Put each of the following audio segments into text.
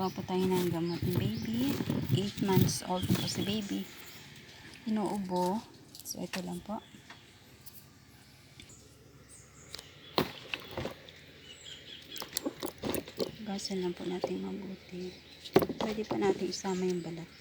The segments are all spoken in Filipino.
Gagawa po tayo ng gamot ng baby. 8 months old po si baby. Inuubo. So, ito lang po. Gasan lang po natin mabuti. Pwede po natin isama yung balat.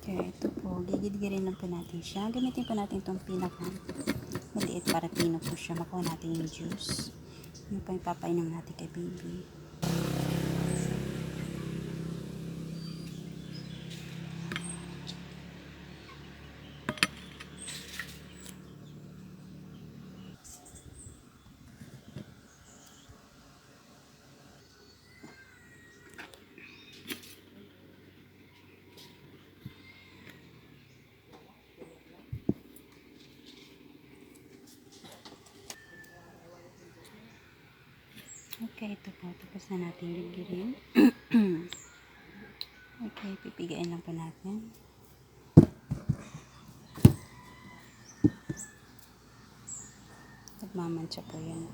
Okay, ito po. Gigid-girin lang po natin siya. Gamitin po natin itong maliit para pino po siya. Makuha natin yung juice. Yung po yung papainom natin kay baby. Okay, ito po. Tapos na natin gigirin. Okay, pipigain lang po natin. Nagmamantsa po yan.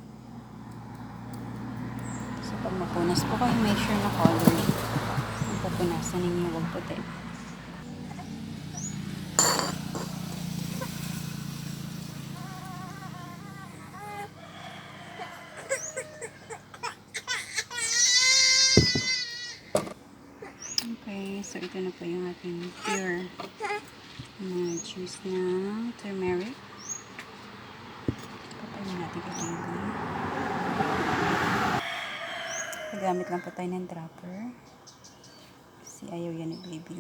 So, pag mapunas po kayo, make sure na color. Ang papunasan ninyo, huwag puti. Okay, so ito na po yung ating pure juice ng turmeric. Papayin natin kay baby. Nagamit lang po tayo ng dropper. Kasi ayaw yan ni baby.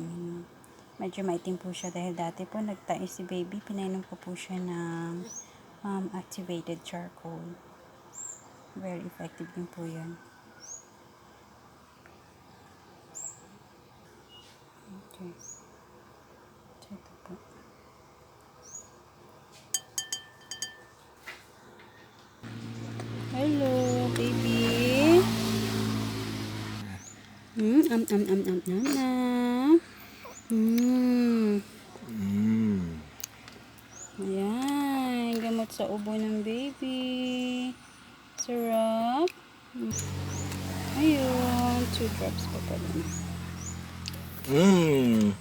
Medyo maitim po siya dahil dati po nagtais si baby. Pinainom ko po siya ng activated charcoal. Very effective din po yan. Okay. So, ito po. Hello, baby. Ayan, gamot sa ubo ng baby. Sarap. Ayun, 2 drops pa pala. Okay.